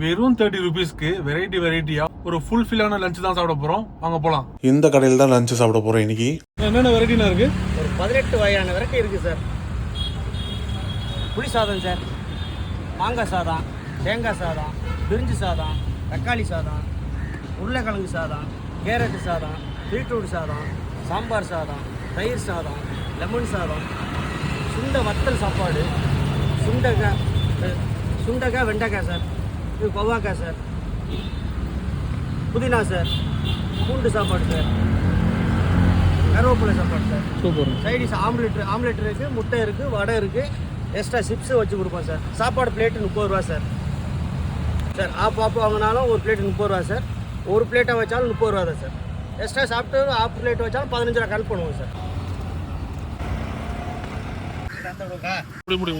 வெறும் 30 ருபீஸ்க்கு வெரைட்டியா ஒரு ஃபுல்ஃபில்லான லஞ்ச் தான் சாப்பிட போறோம். வாங்க போலாம். இந்த கடையில் தான் லஞ்ச் சாப்பிட போறோம் இன்னைக்கு. என்னென்ன வெரைட்டினா இருக்கு? ஒரு 18 வகையான வெரைட்டி இருக்கு சார். புளி சாதம் சார், மாங்காய் சாதம், தேங்காய் சாதம், பிரிஞ்சு சாதம், தக்காளி சாதம், உருளைக்கிழங்கு சாதம், கேரட் சாதம், பீட்ரூட் சாதம், சாம்பார் சாதம், தயிர் சாதம், லெமன் சாதம், சுண்டை வத்தல் சாப்பாடு, சுண்டைக்காய் வெண்டைக்காய் சார், இது கொவ்வாக்காய் சார், புதினா சார், பூண்டு சாப்பாடு சார், கருவேப்பிலை சாப்பாடு சார். சூப்பர். சைடிஷ் ஆம்லெட் இருக்குது, முட்டை இருக்குது, வடை இருக்குது, எக்ஸ்ட்ரா சிப்ஸு வச்சு கொடுப்போம் சார். சாப்பாடு பிளேட்டு 30 ரூபா சார். சார் ஆப்பு வாங்கினாலும் ஒரு பிளேட்டு 30 ரூபா சார். ஒரு பிளேட்டை வச்சாலும் 30 ரூபா தான் சார். எக்ஸ்ட்ரா சாப்பிட்டு ஆஃப் பிளேட் வச்சாலும் 15 ரூபா கல் பண்ணுவோம் சார். முடி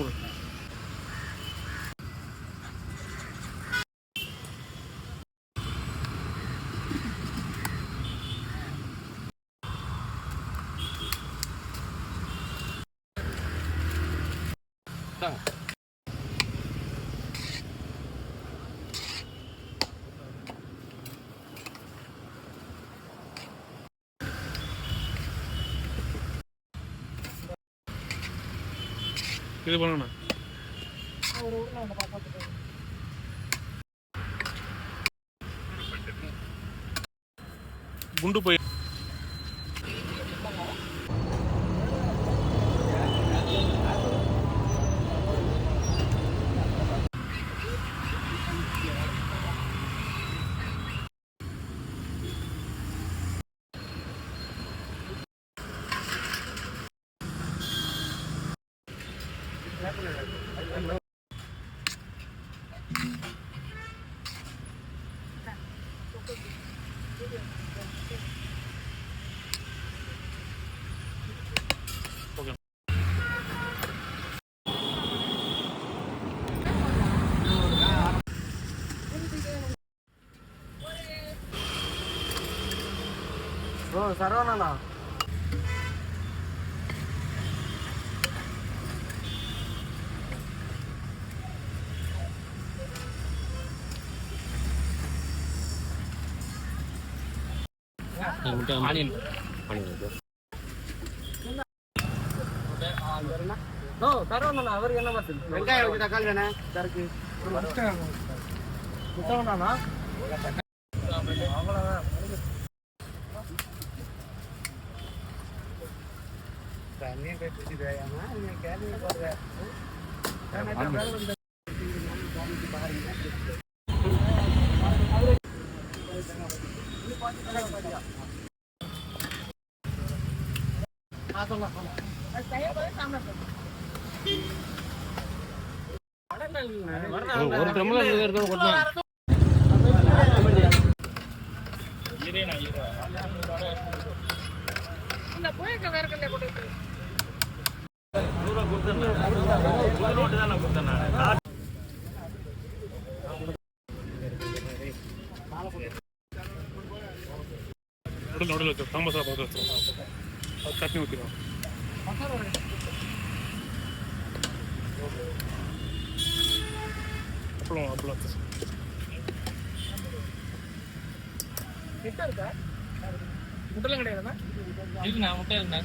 இது பண்ணணும். குண்டு போய் சரவணா அவர் என்ன பார்த்து வெங்காயம் வச்சு தக்காளி வேணே சருக்கு முட்டவனா அவ்வளோதான். தண்ணியை கட்டிட்டு கேள்வி போடுறேன். ஒரு டம்ளர் கொட்டலாம். சாம்பார் சாப்பாடு சட்னி ஊற்றிடும். அப்பளம் முட்டெல்லாம் கிடையாதுண்ணா? இருக்குண்ணா, முட்டை இருக்குண்ணா.